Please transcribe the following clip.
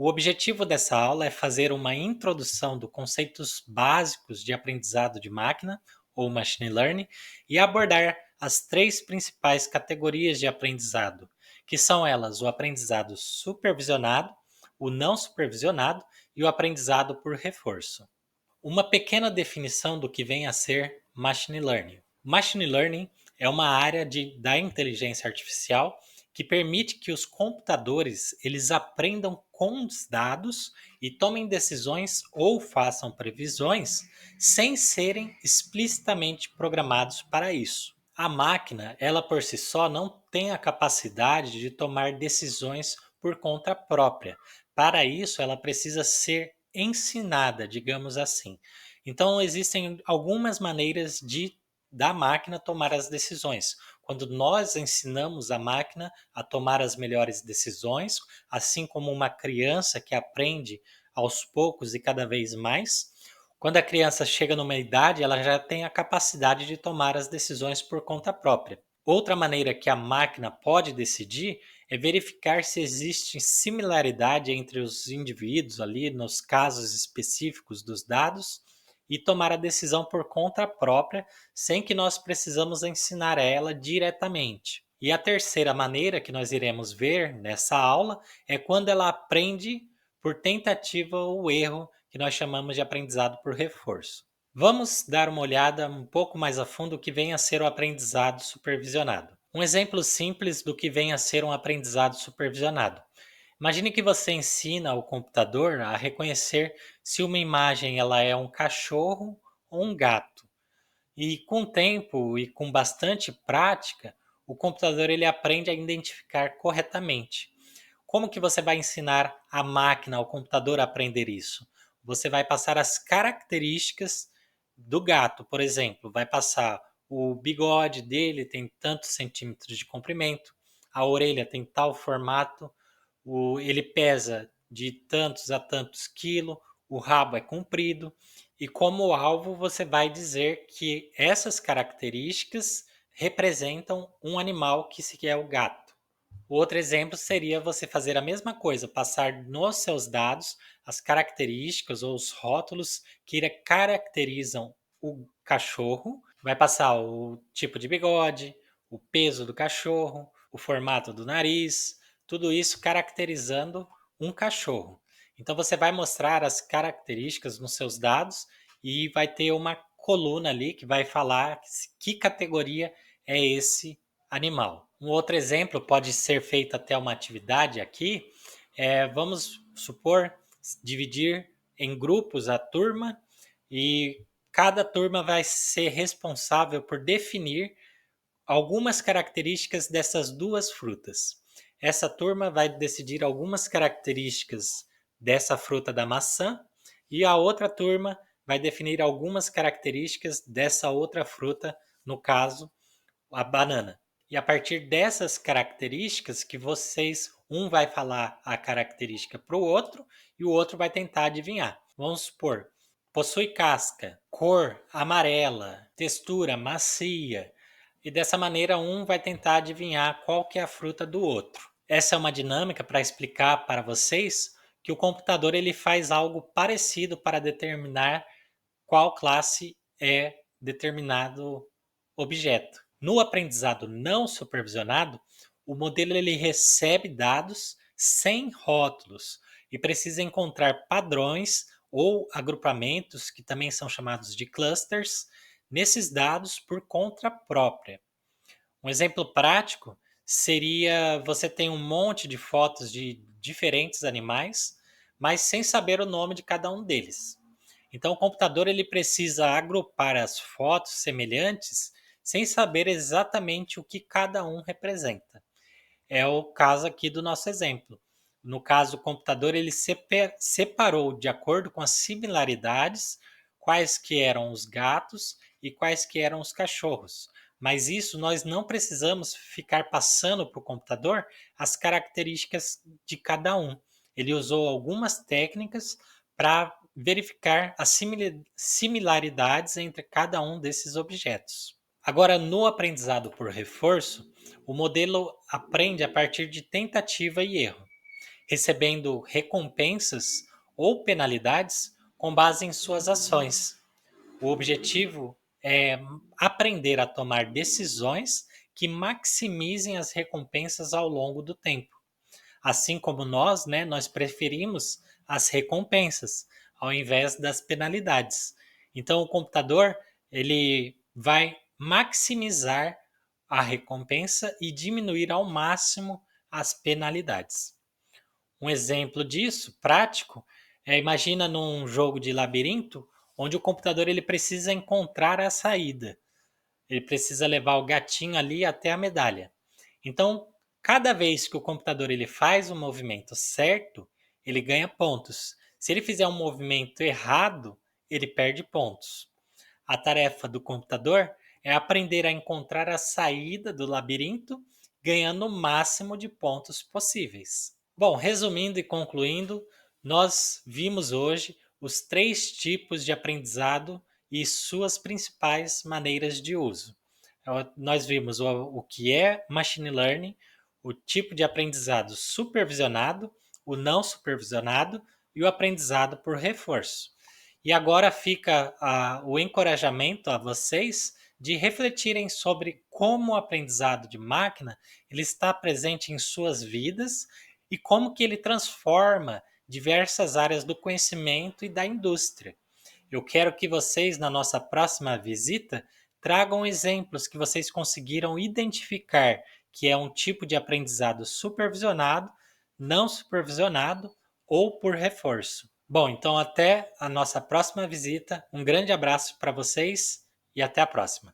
O objetivo dessa aula é fazer uma introdução dos conceitos básicos de aprendizado de máquina, ou machine learning, e abordar as três principais categorias de aprendizado, que são elas o aprendizado supervisionado, o não supervisionado e o aprendizado por reforço. Uma pequena definição do que vem a ser Machine Learning. Machine Learning é uma área da inteligência artificial que permite que os computadores eles aprendam com os dados e tomem decisões ou façam previsões sem serem explicitamente programados para isso. A máquina, ela por si só não tem a capacidade de tomar decisões por conta própria. Para isso, ela precisa ser ensinada, digamos assim. Então, existem algumas maneiras de da máquina tomar as decisões. Quando nós ensinamos a máquina a tomar as melhores decisões, assim como uma criança que aprende aos poucos e cada vez mais, quando a criança chega numa idade, ela já tem a capacidade de tomar as decisões por conta própria. Outra maneira que a máquina pode decidir é verificar se existe similaridade entre os indivíduos ali nos casos específicos dos dados e tomar a decisão por conta própria, sem que nós precisamos ensinar ela diretamente. E a terceira maneira que nós iremos ver nessa aula é quando ela aprende por tentativa ou erro, que nós chamamos de aprendizado por reforço. Vamos dar uma olhada um pouco mais a fundo o que vem a ser o aprendizado supervisionado. Um exemplo simples do que vem a ser um aprendizado supervisionado. Imagine que você ensina o computador a reconhecer se uma imagem ela é um cachorro ou um gato. E com o tempo e com bastante prática, o computador ele aprende a identificar corretamente. Como que você vai ensinar a máquina, ao computador a aprender isso? Você vai passar as características do gato, por exemplo, vai passar o bigode dele tem tantos centímetros de comprimento, a orelha tem tal formato, ele pesa de tantos a tantos quilos, o rabo é comprido, e como alvo você vai dizer que essas características representam um animal que se é o gato. Outro exemplo seria você fazer a mesma coisa, passar nos seus dados as características ou os rótulos que caracterizam o cachorro. Vai passar o tipo de bigode, o peso do cachorro, o formato do nariz, tudo isso caracterizando um cachorro. Então você vai mostrar as características nos seus dados e vai ter uma coluna ali que vai falar que categoria é esse animal. Um outro exemplo pode ser feito até uma atividade aqui. Vamos supor dividir em grupos a turma e cada turma vai ser responsável por definir algumas características dessas duas frutas. Essa turma vai decidir algumas características dessa fruta da maçã e a outra turma vai definir algumas características dessa outra fruta, no caso, a banana. E a partir dessas características que um vai falar a característica para o outro e o outro vai tentar adivinhar. Vamos supor, possui casca, cor amarela, textura macia. E dessa maneira um vai tentar adivinhar qual que é a fruta do outro. Essa é uma dinâmica para explicar para vocês que o computador ele faz algo parecido para determinar qual classe é determinado objeto. No aprendizado não supervisionado, o modelo ele recebe dados sem rótulos e precisa encontrar padrões ou agrupamentos, que também são chamados de clusters, nesses dados por conta própria. Um exemplo prático seria você tem um monte de fotos de diferentes animais, mas sem saber o nome de cada um deles. Então o computador ele precisa agrupar as fotos semelhantes sem saber exatamente o que cada um representa. É o caso aqui do nosso exemplo. No caso, o computador ele separou de acordo com as similaridades quais que eram os gatos e quais que eram os cachorros. Mas isso nós não precisamos ficar passando para o computador as características de cada um. Ele usou algumas técnicas para verificar as similaridades entre cada um desses objetos. Agora, no aprendizado por reforço, o modelo aprende a partir de tentativa e erro. recebendo recompensas ou penalidades com base em suas ações. O objetivo é aprender a tomar decisões que maximizem as recompensas ao longo do tempo. Assim como nós, né, nós preferimos as recompensas ao invés das penalidades. Então, o computador ele vai maximizar a recompensa e diminuir ao máximo as penalidades. Um exemplo disso, prático, imagina num jogo de labirinto, onde o computador ele precisa encontrar a saída. Ele precisa levar o gatinho ali até a medalha. Então, cada vez que o computador ele faz o movimento certo, ele ganha pontos. Se ele fizer um movimento errado, ele perde pontos. A tarefa do computador é aprender a encontrar a saída do labirinto, ganhando o máximo de pontos possíveis. Bom, resumindo e concluindo, nós vimos hoje os 3 tipos de aprendizado e suas principais maneiras de uso. Nós vimos o que é machine learning, o tipo de aprendizado supervisionado, o não supervisionado e o aprendizado por reforço. E agora fica o encorajamento a vocês de refletirem sobre como o aprendizado de máquina ele está presente em suas vidas e como que ele transforma diversas áreas do conhecimento e da indústria. Eu quero que vocês, na nossa próxima visita, tragam exemplos que vocês conseguiram identificar que é um tipo de aprendizado supervisionado, não supervisionado ou por reforço. Bom, então até a nossa próxima visita. Um grande abraço para vocês e até a próxima.